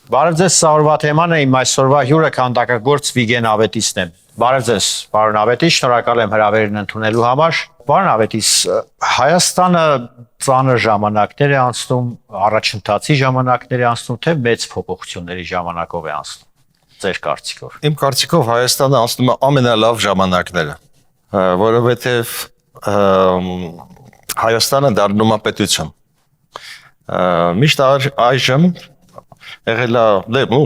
Բարև ձեզ, սա թեման է իմ այսօրվա հյուրը քանդակագործ Վիգեն Ավետիսն է։ Բարև ձեզ, պարոն Ավետիս, շնորհակալ եմ հրավերն ընդունելու համար։ Պարոն Ավետիս, Հայաստանը ծանր ժամանակներ է անցնում, առաջընթացի ժամանակներ է անցնում, թե մեծ փոփոխությունների ժամանակով է անցնում։ Ձեր կարծիքով։ Իմ կարծիքով Հայաստանը անցնում է ամենալավ ժամանակները, որովհետև Հայաստանը դառնում է պետություն։ Միշտ այժմ եղել է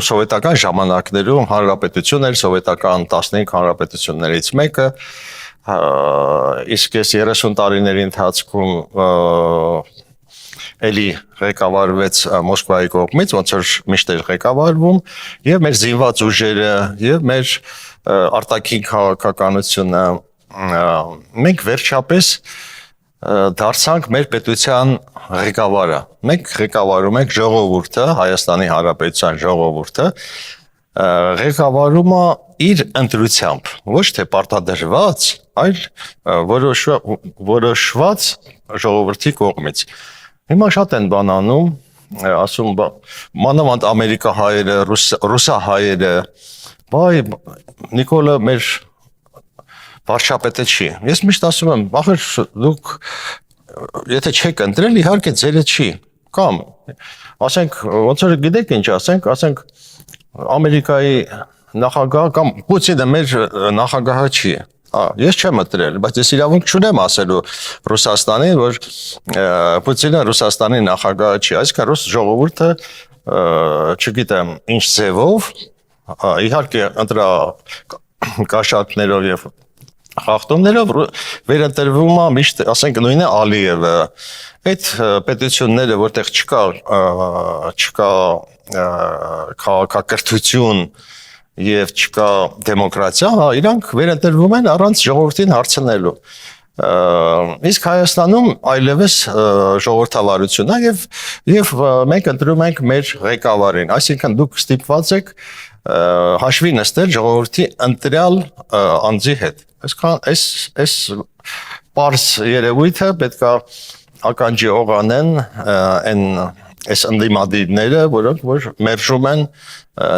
սովետական ժամանակներում հանրապետություն էր, սովետական 15 հանրապետություններից մեկը, իսկ այս 30 տարիների ընթացքում էլի ղեկավարվեց Մոսկվայի կողմից, ոնց որ միշտ էր ղեկավարվում, եւ մեր զինված ուժերը, եւ մեր արտաքին քաղաքականությունը, մենք վերջապես դարձանք մեր պետության ղեկավարը։ Մենք ղեկավարում ենք ժողովուրդը, Հայաստանի Հանրապետության ժողովուրդը, ղեկավարումը իր ընտրությամբ, ոչ թե պարտադրված, այլ որոշված ժողովրդի կողմից։ Հիմա շատ են բան անում, ասում մանավանդ ամերիկահայերը, ռուսահայերը, բայ Նիկոլը մեր վարչապետը չի։ Ես միշտ ասում եմ, ախր դուք եթե չեք ընտրել, իհարկե ձերը չի։ Կամ ասենք, ոնց որ գիտեք ինչ ասենք Ամերիկայի նախագահ կամ Պուտինը մեր նախագահը չի։ Ես չեմ ընտրել, բայց ես իրավունք չունեմ ասելու Ռուսաստանին, որ Պուտինը Ռուսաստանի նախագահը չի։ Այսինքն ռուս ժողովուրդը, չգիտեմ, ինչ ձևով, իհարկե ընտրակաշառքներով եւ խախտումներով վերընտրվում է միշտ, ասենք նույնը Ալիևը, այդ պետությունները, որտեղ չկա քաղաքակրթություն եւ չկա դեմոկրատիա, իրանք վերընտրվում են առանց ժողովրդին հարցնելու։ Իսկ Հայաստանում այլևս ժողովրդավարություն է եւ մենք ընտրում ենք մեր ղեկավարին, այսինքն դուք ստիպված եք հաշվի նստել ժողովրդի ընտրյալ անձի հետ։ Այս պարզ երևույթը պետքա ականջի օղանեն այս ընդդիմադիրները, որոնք որ մերժում են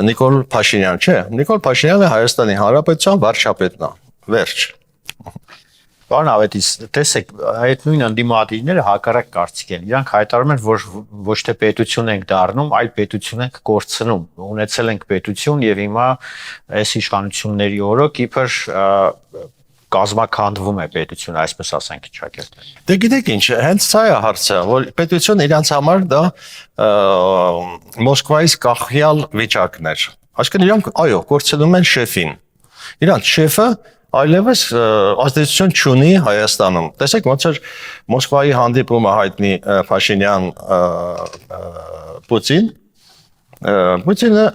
Նիկոլ Փաշինյան, չէ, Նիկոլ Փաշինյանը Հայաստանի Հանրապետության վարչապետն է, վերջ։ Պարոն Ավետիս, տեսեք, այդ նույն ընդդիմադիրները հակառակ կարծիք են։ Իրանք հայտարարում են, որ ոչ թե պետություն ենք դառնում, այլ պետություն ենք կորցնում։ Ունեցել ենք պետություն եւ հիմա այս իշխանությունների օրոք իբր կազմակերպվում է պետություն, այսպես ասենք, ճակերտել։ Դե գիտեք ինչ, հենց սա է հարցը, որ պետություն իրանց համար դա Մոսկվայից կախյալ վիճակն էր։ Այսինքն իրանք, այո, կորցնում են շեֆին։ Իրանց շեֆը այլևս ազդեցություն չունի Հայաստանում։ Տեսեք, ոնց որ Մոսկվայի հանդիպումը հայտնի Փաշինյան Պուտին, Պուտինը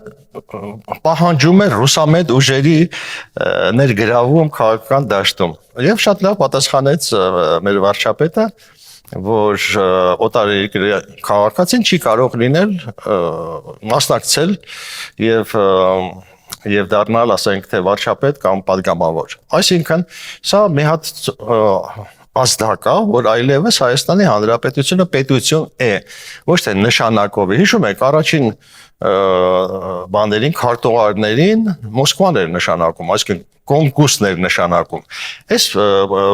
պահանջում է ռուսամետ ուժերի ներգրավում քաղաքական դաշտում։ Եվ շատ լավ պատասխանեց մեր վարչապետը, որ օտար երկրի քաղաքացին չի կարող լինել մասնակցել եւ դառնալ, ասենք, թե վարչապետ կամ պատգամավոր։ Այսինքն, սա մի հատ ազդակ է, որ այլևս Հայաստանի Հանրապետությունը պետություն է, ոչ թե նշանակով է։ Հիշում եք, առաջին բաներին, քարտուղարներին Մոսկվան էր նշանակում, այսինքն կոնկուրսն էր նշանակում։ Այս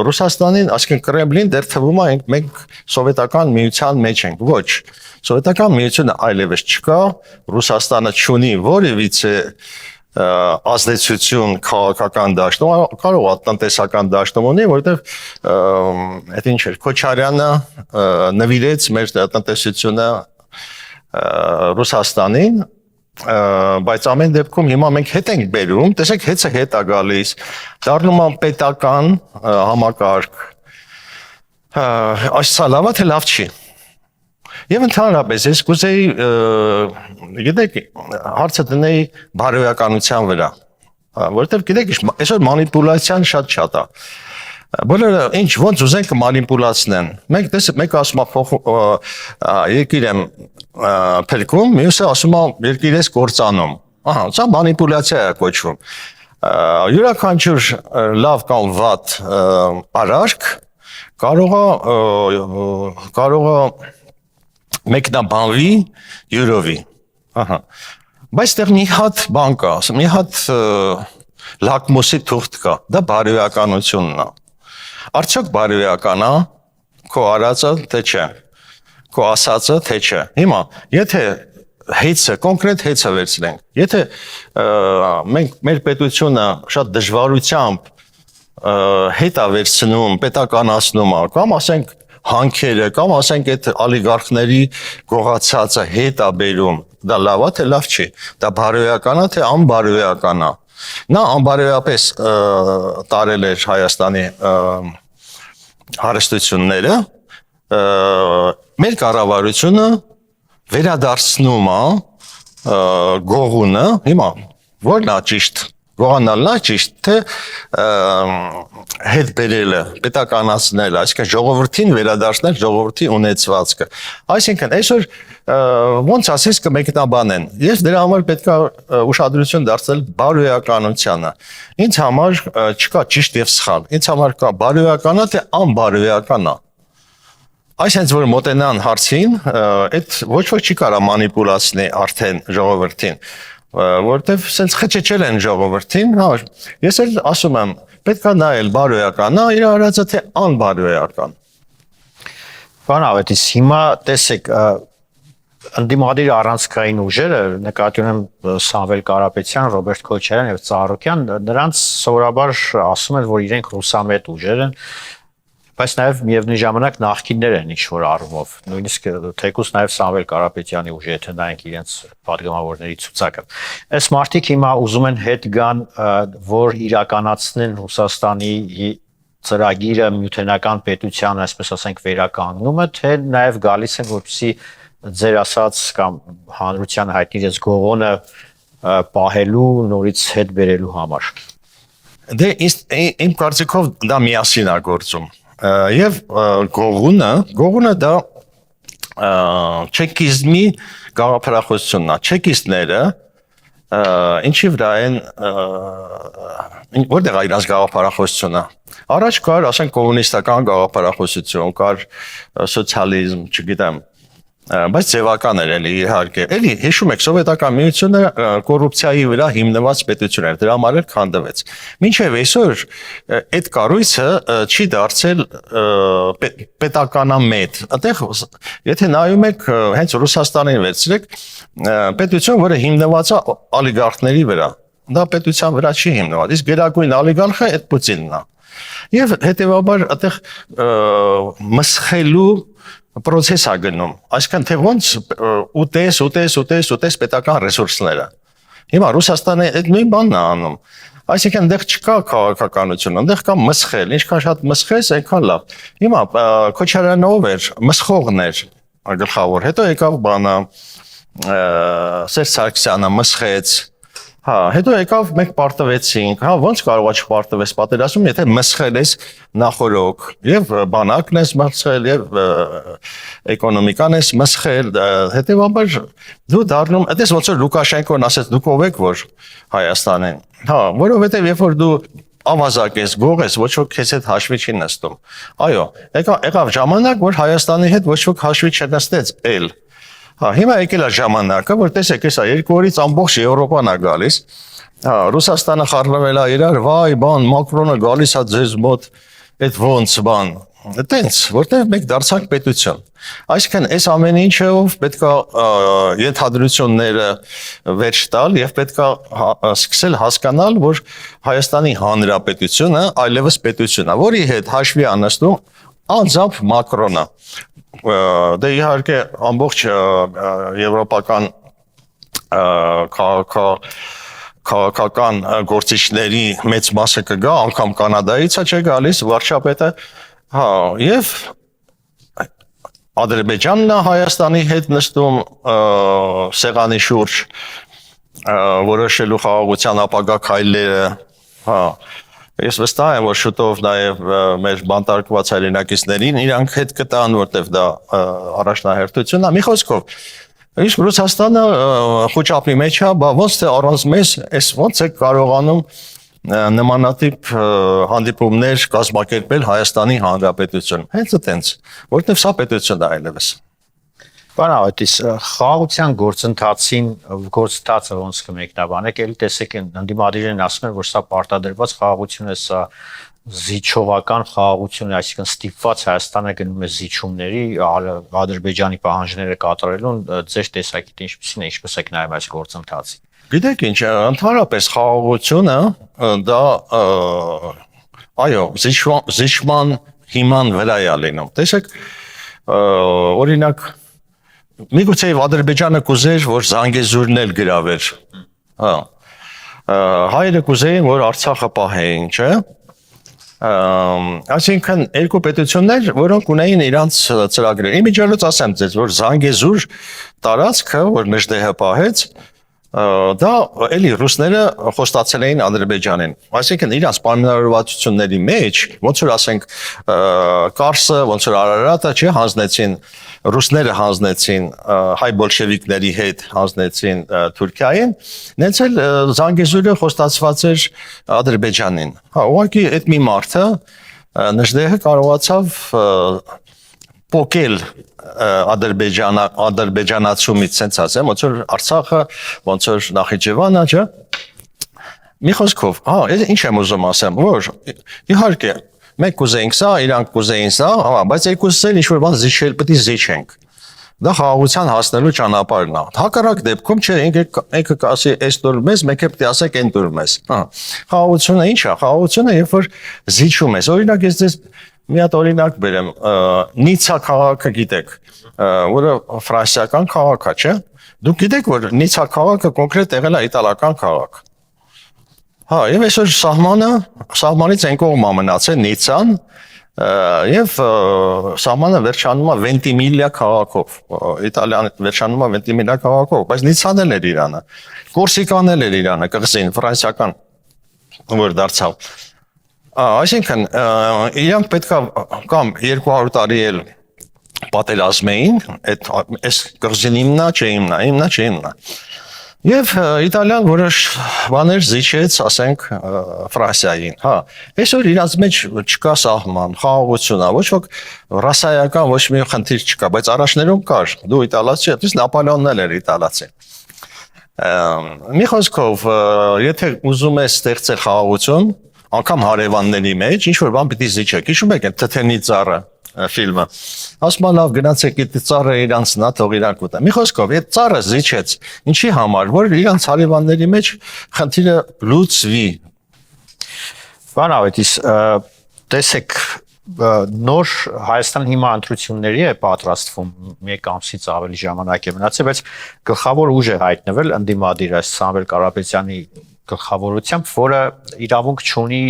Ռուսաստանին, այսինքն Կրեմլին դեռ թվում է մենք սովետական միության մեջ ենք։ Ոչ, սովետական միությունը այլևս չկա, Ռուսաստանը չունի որևիցե ազդեցություն քաղաքական դաշտում, կարող է տնտեսական դաշտում ունի, որովհետև այդ ինչ էր, Քոչարյանը նվիրեց մեր տնտեսությունը Ռուսաստանին, բայց ամեն դեպքում հիմա մենք հետ ենք բերում, տեսեք հեծը հետ է գալիս, դառնում է պետական համակարգ, այս սա լավ է, թե լավ չի։ Եվ ընդհանրապես ես կուզեի, գիտեք, հարցը դնեի բարոյականության վրա, որովհետև գիտեք, այսօր մանիպուլյացիան շատ է։ Բոլորը ինչ ոնց ուզենք մանիպուլացնեն։ Մենք տեսեք, մեկը ասում է երկիր եմ փրկում, մյուսը ասում է երկիր ես կործանում։ Ահա, սա մանիպուլյացիա է կոչվում։ Յուրաքանչյուր լավ կամ վատ արարք կարող է մեկնաբանվի յուրովի։ Ահա։ Բայց դեռ մի հատ բան կա, մի հատ լակմուսի թուղթ կա, դա բարոյականությունն է։ Արդյոք բարոյական է քո արածը թե չէ, քո ասածը թե չէ։ Հիմա, եթե հեծը, կոնկրետ հեծը վերցնենք, եթե մենք մեր պետությունը շատ դժվարությամբ հետ է վերցնում, պետականացնում է, կամ ասենք հանքերը, կամ ասենք այդ օլիգարխների գողացածը հետ է բերում, դա լավ է թե լավ չի, դա բարոյական է թե անբարոյական է։ Նա անբարոյապես տարել էր Հայաստանի հարստությունները, մեր կառավարությունը վերադարձնում է գողունը, հիմա որն է ճիշտ, գողանալն է ճիշտ, թե հետ բերելը, պետականացնելը, այսինքն ժողովրդին վերադարձնել ժողովրդի ունեցվածքը։ Այսինքն այսօր ոնց ասես կմեկնաբանեն, ես դրա համար պետք է ուշադրություն դարձնել բարոյականությանը։ Ինձ համար չկա ճիշտ եւ սխալ, ինձ համար կա բարոյականա թե անբարոյականա։ Այսինքն որ մոտենան հարցին, այդ ոչ ոք չի կարող մանիպուլացնել արդեն ժողովրդին, որտեվ sense խճճել են ժողովրդին, հա, ես էլ ասում եմ, պետք է նայել բարոյականա իր արածը թե անբարոյական։ Պարոն Ավետիս, հիմա տեսեք, ընդդիմադիր առանցքային ուժերը, նկատի ունեմ Սամվել Կարապետյան, Ռոբերտ Քոչարյան եւ Ծառուկյան, նրանց սովորաբար ասում են, որ իրենք ռուսամետ ուժեր են, բայց նաև միևնույն ժամանակ նախկիններ են ինչ-որ առումով, նույնիսկ թեկուզ նաև Սամվել Կարապետյանի ուժը, եթե նայենք իրենց պատգամավորների ցուցակը։ Այս մարդիկ հիմա ուզում են հետ գան, որ իրականացնեն Ռուսաստանի ծրագիրը միութենական պետության, այսպես ասենք, վերականգնումը, թե նաև գալիս են, որպեսզի ձեր ասած կամ հանրության հայտնի այս գողոնը պահելու, նորից հետ բերելու համար։ Դե իմ կարծիքով դա միասին է գործում։ Եվ գողունը դա չեկիզմի գաղափարախոսությունն է, չեկիստները ինչի վրա են որտեղ է իրաց գաղափարախոսությունը։ Առաջ կար, ասենք, կոմունիստական գաղափարախոսություն, կար սոցիալիզմ, չգիտեմ, բայց ձևական էր էլի իհարկե։ Էլի հիշում եք սովետական միությունը կոռուպցիայի վրա հիմնված պետություն էր, դրա համար էլ քանդվեց։ Մինչև այսօր այդ կառույցը չի դարձել պետականամետ։ Այդտեղ եթե նայում եք հենց Ռուսաստանին վերցրեք, պետություն, որը հիմնված է օլիգարխների վրա, դա պետության վրա չի հիմնված։ Իսկ գերագույն օլիգարխը այդ Պուտինն է։ Եվ հետևաբար այդտեղ մսխելու process է գնում, այսինքն թե ոնց ուտես պետական ռեսուրսները։ Հիմա Ռուսաստանը այդ նույն բանն է անում, այսինքն դեռ չկա քաղաքականություն, այնտեղ կա մսխել, ինչքան շատ մսխես, այնքան լավ։ Հիմա Քոչարյանը ով էր, մսխողն էր գլխավոր, հետո եկավ բանը Սերժ Սարգսյանը մսխեց, հա, հետո եկավ մենք պարտվեցինք, հա, ոնց կարող է չպարտվես պատերազմում, եթե մսխել ես նախորոք, եւ բանակն ես մսխել, եւ էկոնոմիկան ես մսխել, հետեւաբար դու դառնում, այդպես ոնց որ Լուկաշենկոն ասեց, դուք ով եք որ Հայաստանին, հա, որովհետեւ երբ որ դու ավազակ ես, գող ես, ոչ ոք քեզ հետ հաշվի չի նստում։ Այո, եկավ ժամանակ, որ Հայաստանի հետ ոչ ոք հաշվի չնստեց էլ։ Հա, հիմա եկել է ժամանակը, որ տեսեք, հեսա երկու օրից ամբողջ Եվրոպան է գալիս, հա, Ռուսաստանը խառնվել է իրար, վայ, բան, Մակրոնը գալիս է ձեզ մոտ, այդ ոնց բան, այտենց, որտեղ մենք դարձանք պետություն։ Այսինքն, այս ամեն ինչով պետք է ենթադրությունները վերջ տալ եւ պետք է սկսել հասկանալ, որ Հայաստանի Հանրապետությունը այլևս պետություն է, որի հետ հաշվի է նստում անձամբ Մակրոնը։ Դե իհարկե ամբողջ եվրոպական քաղաքական գործիչների մեծ մասը կգա, անգամ Կանադայից է գալիս վարչապետը, հա, եւ Ադրբեջանն է Հայաստանի հետ նստում սեղանի շուրջ որոշելու խաղաղության ապագա քայլերը, հա, ես վստահ եմ, որ շուտով նաև մեր բանտարկված հայրենակիցներին իրանք հետ կտան, որտեվ դա առաջնահերթություն է։ Մի խոսքով, իսկ Ռուսաստանը խոճապի մեջ է, բա ոնց թե առանց մեզ, այս ոնց է կարողանում նմանատիպ հանդիպումներ կազմակերպել Հայաստանի Հանրապետություն։ Հենց այդպես, որտեվ սա պետություն է այլևս։ Բանավետիս խաղաղության գործընթացը ոնց կմեկնաբանեք, ելի տեսեք ընդդիմադիրներն ասում են, որ սա պարտադրված խաղաղություն է, սա զիջողական խաղաղություն է, այսինքն ստիպված Հայաստանը գնում է զիջումների, Ադրբեջանի պահանջները կատարելուն, ձեր տեսակետը ինչպիսին է, ինչպես եք նայում այս գործընթացին։ Գիտեք ինչ, ընդհանրապես խաղաղությունը դա այո, զիջման հիման վրա է լինում։ Տեսեք, օրինակ միգուցե Ադրբեջանը կուզեր, որ Զանգեզուրն էլ գրավեր։ Հա։ Հայերը կուզեին, որ Արցախը պահեին, չէ՞։ Այսինքն երկու պետություններ, որոնք ունեին իրանց ծրագրեր։ Իմիջիալոց ասեմ ձեզ, որ Զանգեզուր տարածքը, որ Մեժդեհը պահեց, դա էլի ռուսները խոստացել էին Ադրբեջանին։ Այսինքն իրանց պայմանավորվածությունների մեջ, ոնց որ ասենք Կարսը, ոնց որ Արարատը, չէ, հանձնեցին ռուսները հանձնեցին հայ բոլշևիկների հետ հանձնեցին Թուրքիային, նենց էլ Զանգեզուրը խոստացված էր Ադրբեջանին։ Հա, ուղղակի այդ մի մարդը Նժդեհը կարողացավ պոկել ադրբեջանացումից, sense ասեմ, ոնց որ Արցախը, ոնց որ Նախիջևանը, չէ՞։ Մի խոսքով, հա, ինչ եմ ուզում ասեմ, որ իհարկե մենք կուզեինք սա, իրանք կուզեին սա, հա, բայց երկուսս էլ ինչ-որ բան զիջել, պետք է զիջենք։ Դա խաղաղության հասնելու ճանապարհն է։ Հակառակ դեպքում չէ, ինքը կասի, այս դուր մեզ, մենք պետք է ասենք այն դուր մեզ։ Հա, խաղաղությունը ի՞նչ է։ Խաղաղությունը երբ որ զիջում ես։ Օրինակ ես ձեզ մի հատ օրինակ բերեմ, Նիցա քաղաքը գիտեք, որը ֆրանսիական քաղաք է, չէ՞։ Դուք գիտեք, որ Նիցա քաղաքը կոնկրետ եղել է իտալական քաղաք։ Հա, եւ այսօր սահմանից այն կողմ մնացել Նիցան, եւ սահմանը վերջանում է Վենտիմիլիա քաղաքով, Իտալիան վերջանում է Վենտիմիլիա քաղաքով, բայց Նիցան էլ էր Իրանը, Կորսիկան էլ էր Իրանը, կղզին, ֆրանսիական, որ դարձավ։ Այսինքն, իրանք պետք է կամ 200 տարի էլ պատերազմեին, այս կղզին իմնա, չէ իմնա։ Եվ Իտալիան որոշ բաներ զիջեց, ասենք, Ֆրանսիային, հա։ Այսօր իրանց մեջ չկա սահման, խաղաղություն, ոչ ոք ռասայական ոչ մի խնդիր չկա, բայց առաջներում կար, դու իտալացի, դες Նապոլեոնն էլ էր իտալացի։ Մի խոսքով, եթե ուզում ես ստեղծել խաղաղություն, անգամ հարևանների մեջ, ինչ որ բան պիտի զիջեք։ Հիշում եք Թեթենի ծառը ֆիլմը։ Ասում եմ լավ գնացեք այդ ծառը իրանց նա թող իրանք ուտեն։ Մի խոսքով, այդ ծառը զիջեց։ Ինչի համար, որ իրանց հարևանների մեջ խնդիրը լուծվի։ Բանավետիս տեսեք նոր Հայաստան հիմա ընտրությունների է պատրաստվում, մեկ ամսից ավելի ժամանակ է մնացել, բայց գլխավոր ուժ է հայտնվել ընդդիմադիր այս Սամվել Կարապետյանի գլխավորությամբ, որը իրավունք չունի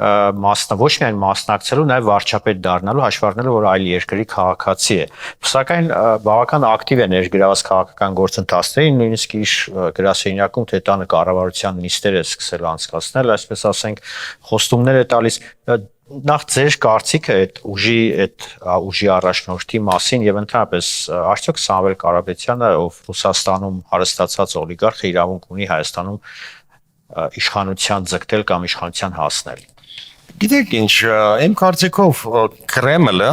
ոչ միայն մասնակցելու, նաև վարչապետ դառնալու, հաշվառնելով, որ այլ երկրի քաղաքացի է։ Սակայն բավական ակտիվ է ներգրաված քաղաքական գործընթացներին, նույնիսկ իր գրասենյակում թե տանը կառավարության նիստեր է սկսել անցկացնել, այսպես ասենք, խոստումներ է տալիս։ Նախ ձեր կարծիքը այդ ուժի առաջնորդի մասին եւ ընդհանրապես արդյոք Սամվել Կարապետյանը, ով Ռուսաստանում հարստացած օլիգարխ է, իրավունք ունի Հայաստանում իշխանության ձգտել կամ իշխանության հասնել։ Գիտեք ինչ, իմ կարծիքով Կրեմլը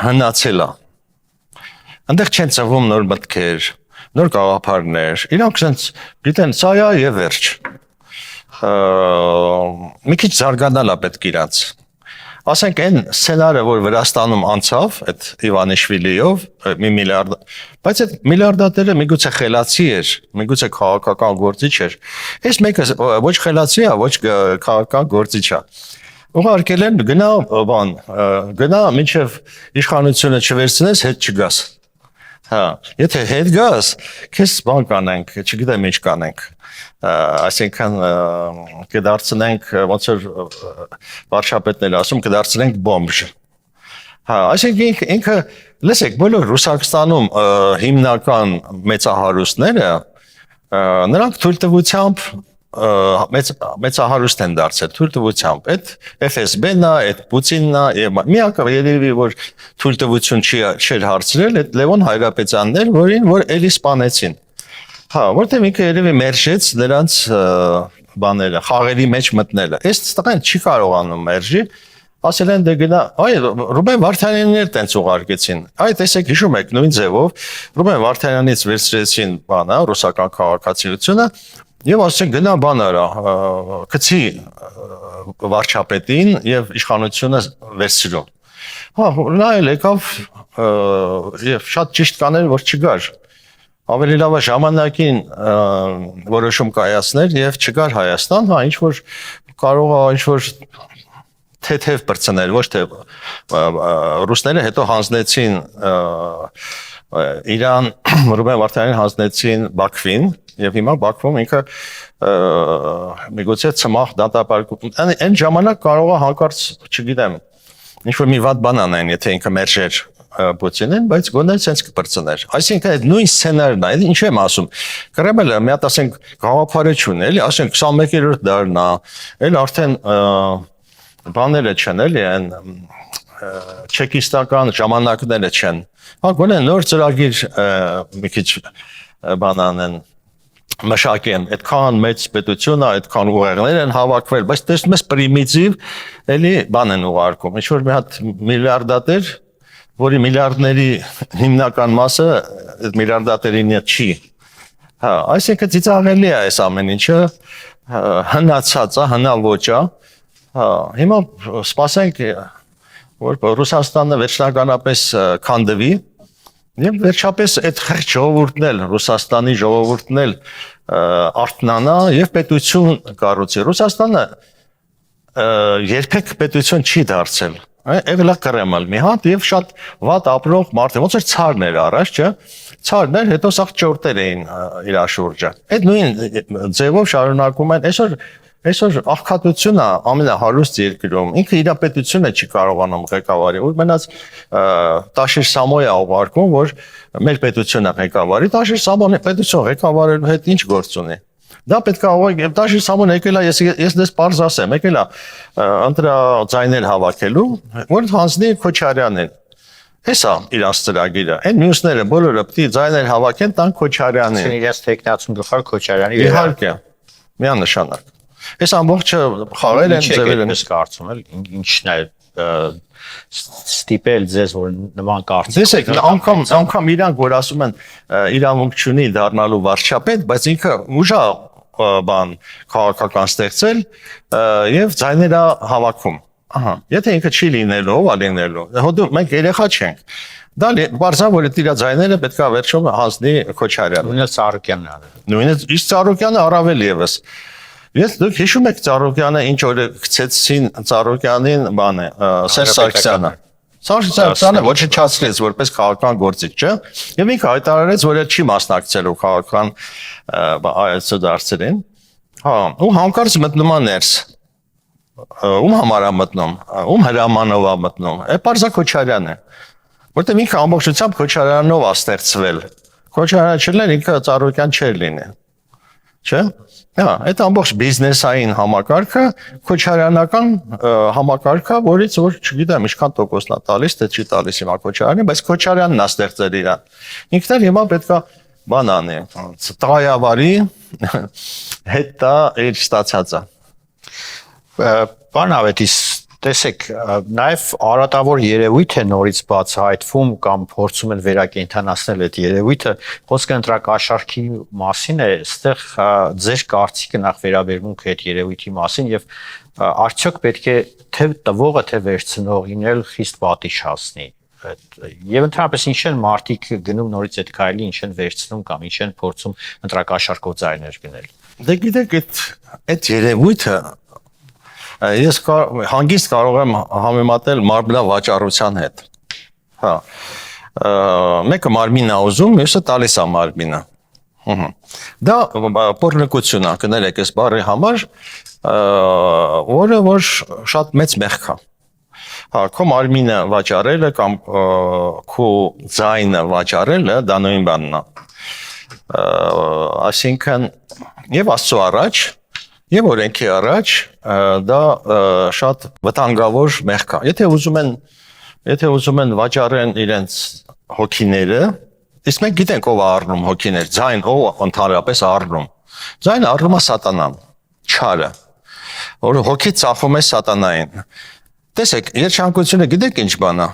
հնացել է։ Այնտեղ չեն ծնվում նոր մտքեր, նոր գաղափարներ։ Իրանք ասենց գիտեն սա է եւ վերջ։ Մի քիչ զարգանալ է պետք իրանց։ Ասենք այն սցենարը, որ Վրաստանում անցավ, այդ Իվանիշվիլիով, 1 միլիարդ, բայց այդ միլիարդատերը միգուցե խելացի էր, միգուցե քաղաքական գործիչ էր։ Այս մեկը ոչ խելացի է, ոչ քաղաքական գործիչ է։ Ուղարկել են գնա մինչև իշխանությունը չվերցնես, հետ չգաս։ Հա, եթե հետ գաս, քեզ բան կանենք, չգիտեմ ինչ կանենք։ Այսինքն կդարձնենք ոնց որ վարչապետները ասում կդարձնենք բոմբ։ Հա, այսինքն ինքը լսեք, բոլոր Ռուսաստանում հիմնական մեծահարուստները նրանք թույլտվությամբ մեծահարուստ են դարձել թույլտվությամբ։ Այդ FSB-ն է, այդ Պուտինն է, եւ միակը երևի որ թույլտվություն չէր հարցրել այդ Լևոն Հայրապետյանն էր, որ էլի սպանեցին։ Հա, որտեղ ինքը երևի մերժեց նրանց բաները, խաղերի մեջ մտնելը։ Այս տղան չի կարողանում մերժի, ասել են դե գնա, այ Ռուբեն Վարդանյանն տենց ուղարկեցին։ Այ տեսեք հիշում եք նույն ձևով Ռուբեն Վարդանյանից վերցրեցին բանը, ռուսական քաղաքացիությունը եւ ասեն գնա բան արա, գցի վարչապետին եւ իշխանությունը վերցրու։ Հա, նա էլ եկավ եւ շատ ճիշտ կաներ որ չգար։ Ավելի լավ է ժամանակին որոշում կայացներ եւ չգար Հայաստան, հա ինչ որ կարող է ինչ որ թեթև բրցնել, ոչ թե ռուսները հետո հանձնեցին Իրան Ռուբեն Վարդանյանին հանձնեցին Բաքվին եւ հիմա Բաքվում ինքը միգուցե ծմախ դատապարտում այն ժամանակ կարող է հանկարծ չգիտեմ ինչ որ մի վատ բան անեն եթե ինքը մերժեր Պուտինին բայց գոնե sense կբրցներ այսինքն այդ նույն սցենարն է ինչ եմ ասում Կրեմլը մի հատ ասենք գաղափարություն էլի ասենք 21-րդ դարն է էլ արդեն բաները չեն էլի այն չեկիստական ժամանակները չեն հա գոնե նոր ծրագիր մի քիչ բանանեն մշակեն այդքան մեծ պետություն է այդքան ուղեղներ են հավաքվել բայց տեսնում ես պրիմիտիվ էլի բան են ուղարկում ինչ որ մի հատ միլիարդատեր որի միլիարդների հիմնական մասը այդ միլիարդատերին չի հա այսինքն ծիծաղելի է այս ամեն ինչը հնացած է հնաոճ է հա հիմա սպասենք որ Ռուսաստանը վերջնականապես քանդվի եւ վերջապես այդ խեղճ ժողովուրդն էլ Ռուսաստանի ժողովուրդն էլ արթնանա եւ պետություն կառուցի Ռուսաստանը երբեք պետություն չի դարձել եղել է Կրեմլ մի հատ եւ շատ վատ ապրող մարդ ոնց էր ցարներ առաջ չէ ցարներ հետո սաղ ճորտեր էին իր շուրջը այդ նույն ձևով շարունակում են այսօր աղքատությունը ամենահարուստ երկրում ինքը իր պետությունը չի կարողանում ղեկավարի որ մնաց Տաշիր Սամոյա ուղարկում որ մեր պետությունը ղեկավարի Տաշիր Սամոյը պետություն ղեկավարելու հետ ինչ գործ ունի դա պետք է ուղղակի Տաշիր Սամոյն եկել է ես դες պարզ ասեմ եկել է ընտրա ձայներ հավաքելու որ հանձնի Քոչարյանին հեսա իրանց ծրագիրը այն մյուսները բոլորը պետք է ձայներ հավաքեն տան Քոչարյանին իրենց տեխնացուն գլխար Քոչարյանի իհարկե միանշանակ Այս ամբողջը խաղեր են ձևեր են կարծում էլ ինչն է ստիպել ձեզ որ նման կարծիք Տեսեք անգամ իրանք որ ասում են իրավունք չունի դառնալու վարչապետ բայց ինքը ուժա բան քաղաքական ստեղծել եւ ձայները հավաքում ահա եթե ինքը չի լինելու ով ալինելու հոդու մենք երեխա չենք դա բարձր որ իր ձայները պետք է վերջում հանձնի Քոչարյանը նույնը Սարոկյանն է նույնը իսկ Սարոկյանը առավել եւս Ես դուք հիշում եք Ծառուկյանը ինչ որ գցեցին Ծառուկյանին բանը Սերժ Սարգսյանը Սերժ Սարգսյանը ոչնչացրեց որպես քաղաքական գործիչ չէ եւ ինքը հայտարարեց որ չի մասնակցելու քաղաքական այցը դարձերին հա ու հանկարծ մտնում է ներս ում համար է մտնում ում հրամանով է մտնում Պարզա Քոչարյանն է որտեղ ինքը ամբողջությամբ Քոչարյանով է ստեղծվել Քոչարյանը չլներ ինքը Ծառուկյան չէր լինի չէ Հա, այդ ամբողջ բիզնեսային համակարգը Քոչարյանական համակարգը, որից որ չգիտեմ, ինչքան տոկոսն է տալիս, թե չի տալիս հիմա Քոչարյանին, բայց Քոչարյանն է ստեղծել իրան։ Ինքն էլ հիմա պետքա բան անի, տղայավարի հետ դա իր ստացածը։ Պարոն Ավետիս, տեսեք, նաև արատավոր երևույթ է նորից բացահայտվում կամ փորձում են վերակենդանացնել այդ երևույթը, խոսքը ընտրակաշառքի մասին է, այստեղ ձեր կարծիքը նախ վերաբերմունք այդ երևույթի մասին եւ արդյոք պետք է թե տվողը թե վերցնողին էլ խիստ պատիժ հասնի։ Եվ ընդհանրապես ինչ են մարդիկ գնում նորից այդ քայլի, ինչ են վերցնում կամ ինչ են փորձում ընտրակաշառքով ձայներ գնել։ Դե գիտեք, այդ երևույթը ես հանգիստ կարող եմ համեմատել մարմնա վաճառության հետ։ Հա։ Մեկը մարմին է ուզում, մյուսը տալիս է մարմինը։ Դա պոռնկություն է, կներեք այս բառի համար, որը որ շատ մեծ մեղք է։ Հա, քո մարմինը վաճառելը կամ քո ձայնը վաճառելը դա նույն բանն է։ Այսինքն եւ Աստծո առաջ Եվ օրենքի առաջ դա շատ վտանգավոր մեղք է։ Եթե ուզում են վաճառեն իրենց հոգիները, իսկ մենք գիտենք ով է առնում հոգիներ, ձայն ով ընդհանրապես առնում։ Ձայնը առնում է սատանան, չարը, որ հոգի ծախում է սատանային։ Տեսեք, երջանկությունը գիտեք ինչ բան է։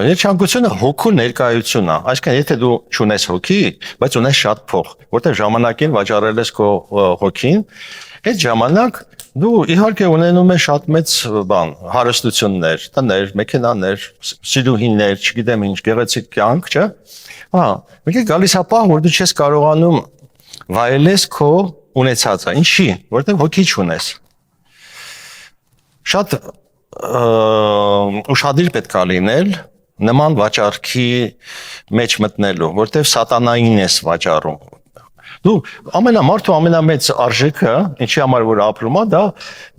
Երջանկությունը հոգու ներկայությունն է։ Այսինքն, եթե դու չունես հոգի, բայց ունես շատ փող, որտեղ ժամանակին վաճառել ես քո հոգին, այդ ժամանակ դու իհարկե ունենում ես շատ մեծ բան, հարստություններ, տներ, մեքենաներ, սիրուհիներ, չգիտեմ ինչ, գեղեցիկ կյանք, չէ՞։ Հա, մեկ է գալիս է պահ, որ դու չես կարողանում վայելես քո ունեցածը։ Ինչի՞, որտեղ հոգի չունես։ Շատ ուշադիր պետք է լինել նման վաճառքի մեջ մտնելու, որտեղ սատանային ես վաճառում։ Դու մարդու ամենամեծ արժեքը, ինչի համար որ ապրում է, դա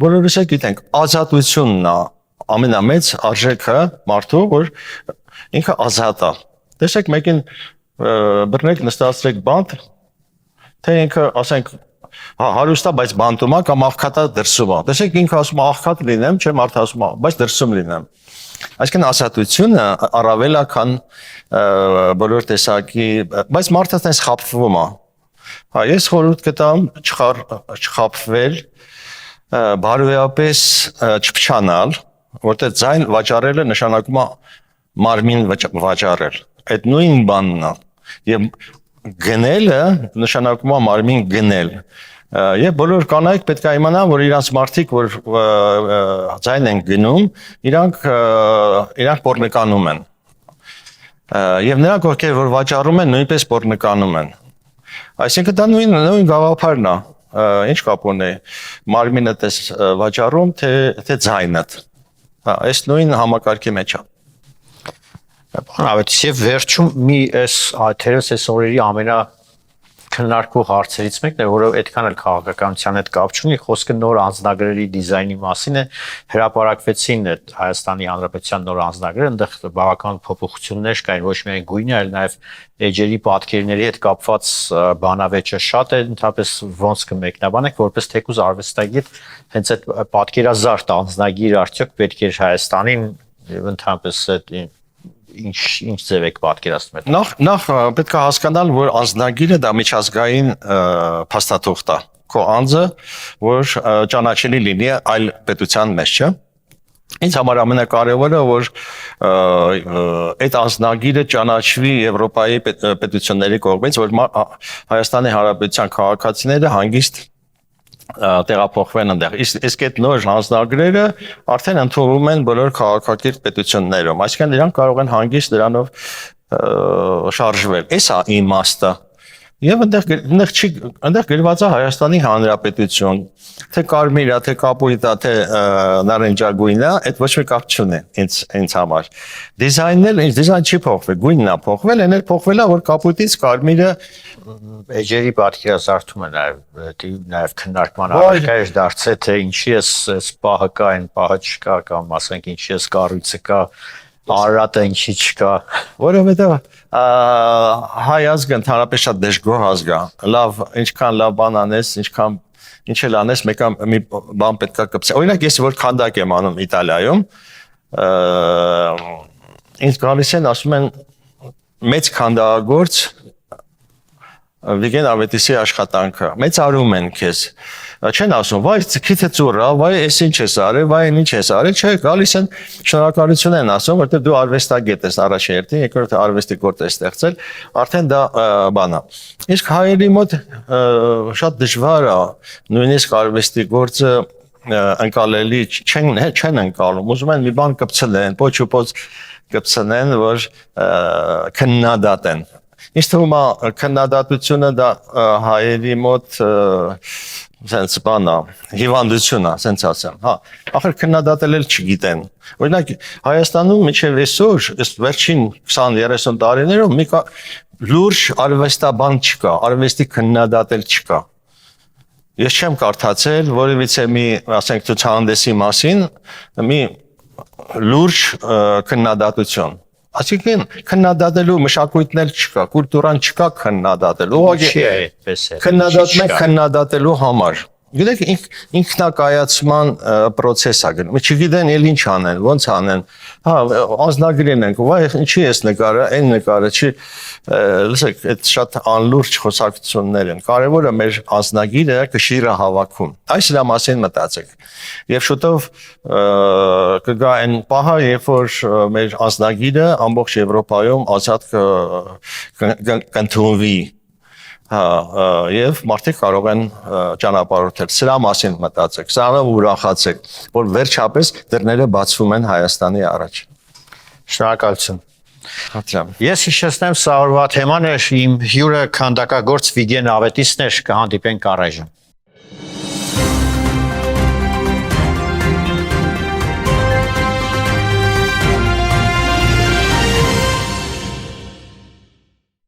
բոլորս էլ գիտենք, ազատությունն է ամենամեծ արժեքը մարդու, որ ինքը ազատ է։ Տեսեք, մեկին բռնեք, նստացրեք բանտ, թե ինքը, ասենք, հարուստա, բայց բանտում է կամ աղքատա դրսում է։ Տեսեք, ինքը ասում է աղքատ լինեմ, չէ, մարդը ասում է, բայց դրսում լինեմ։ Այսինքն ազատությունը առավել է, քան բոլոր տեսակի, բայց մարդը տես խաբվում է։ Հա, ես խորհուրդ կտամ չխաբվել, բարոյապես չփչանալ, որտեղ ձայն վաճառելը նշանակում է մարմին վաճառել։ Այդ նույն բանն է։ Եվ գնելը նշանակում է մարմին գնել։ Եվ բոլոր կանայք պետք է իմանան, որ իրանց մարդիկ, որ ձայն են գնում, իրանք պոռնկանում են։ Եվ նրանք, ովքեր որ վաճառում են, նույնպես պոռնկանում են։ Այսինքն դա նույն գաղափարն է։ Ինչ կապ ունի մարմինդ ես վաճառում, թե ձայնդ։ Հա, այս նույն համակարգի մեջ է։ Բանավետ, եւ վերջում մի թերևս այս օրերի քննարկվող հարցերից մեկն է, որը այդքան էլ քաղաքականության հետ կապ չունի, խոսքը նոր անձնագրերի դիզայնի մասին է, հրապարակվեցին այդ Հայաստանի Հանրապետության նոր անձնագրերը, այնտեղ բավական փոփոխություններ կային, ոչ միայն գույնը, այլ նաև էջերի պատկերների հետ կապված բանավեճը շատ է, ընդհանրապես ոնց կմեկնաբանեք, որպես թեկուզ արվեստագետ, հենց այդ պատկերազարդ անձնագիր արդյոք պետք է Հայաստանին եւ ընդհանրապես ինչ ձև եք պատկերացնում եք։ Նախ պետք է հասկանալ, որ անձնագիրը դա միջազգային փաստաթուղթ է։ Քո անձը, որ ճանաչելի լինի այլ պետության մեջ, չէ՞։ Ինձ համար ամենակարևորը, որ այդ անձնագիրը ճանաչվի Եվրոպայի պետությունների կողմից, որ Հայաստանի Հանրապետության քաղաքացիները հանգիստ տեղափոխվեն այնտեղ։ Իսկ այդ նոր անձնագրերը արդեն ընդունվում են բոլոր քաղաքակիրթ պետություններում։ Այսինքն նրանք կարող են հանգիստ դրանով շարժվել։ Էսա իմաստը։ Եվ այնտեղ գրված է Հայաստանի Հանրապետություն, թե կարմիր է, թե կապույտ է, թե նարնջագույն է, այդ ոչ մի կապ չունի ինձ համար։ Դիզայն չի փոխվել, գույնն է փոխվել, այն էլ փոխվել է, որ կապույտից կարմիրը էջերի պատկերազարդումը նաև քննարկման առարկա է դարձել, թե ինչի էս պահը կա, այն պահը չկա, կամ ասենք ինչի էս կառույցը կա, Արարատը ինչի չկա, որովհետև հայ ազգը ընդհանրապես շատ դժգոհ ազգ է։ Լավ, ինչքան լավ բան անես, ինչ էլ անես, մի բան պետք է կպցի։ Օրինակ ես որ քանդակ եմ անում Իտալիայում, ինձ գալիս են ասում են մեծ քանդակագործ Վիգեն Ավետիսի աշխատանքը, մեծարում են քեզ։ Չեն ասում, վայ, քիթը ծուռ է, վայ, էս ինչ ես արել, վայ, ինչ ես արել, չէ, գալիս են շնորհակալություն են ասում, որտեղ դու արվեստագետ ես առաջին հերթին, երկրորդ արվեստի գործ ես ստեղծել, արդեն դա բան է։ Իսկ հայերի մոտ շատ դժվար է, նույնիսկ արվեստի գործը ընկալելի չեն ընկալում, ուզում են մի բան կպցնեն, պոչ ու պոչ կպցնեն, որ քննադատեն։ Ինչ թվում է քննադատությունը դա հայերի մոտ sense բանա հիվանդություն է, sense ասեմ, հա, ախր քննադատել էլ չգիտեն։ Օրինակ Հայաստանում մինչև այսօր, ըստ վերջին 20-30 տարիներում մի լուրջ արվեստաբան չկա, արվեստի քննադատել չկա։ Ես չեմ կարդացել որևիցե մի, ասենք, ցուցահանդեսի մասին մի լուրջ քննադատություն։ Այսինքն քննադատելու մշակույթն էլ չկա, կուլտուրան չկա քննադատելու։ Ուղղակի քննադատում ենք քննադատելու համար։ Գիտեք, ինքնակայացման process է գնում։ Չգիտեն էլ ինչ անեն, ոնց անեն։ Հա, անձնագրին ենք, վայ, ինչի ես նկարը, այն նկարը, չի, լսեք, այդ շատ անլուրջ խոսակցություններ են։ Կարևորը մեր անձնագիրը կշիռը հավաքում։ Այս դրա մասին մտածեք։ Եվ շուտով կգա այն պահը, երբ որ մեր անձնագիրը ամբողջ Եվրոպայում ազատ կընդունվի։ Հա, եւ մարդիկ կարող են ճանապարհորդել։ Սրա մասին մտածեք, սրանով ուրախացեք, որ վերջապես դռները բացվում են Հայաստանի առաջ։ Շնորհակալություն։ Հատրամ։ Ես հիշեցնեմ, սա օրվա թեման էր, իմ հյուրը քանդակագործ Վիգեն Ավետիսն էր, կհանդիպենք առայժմ։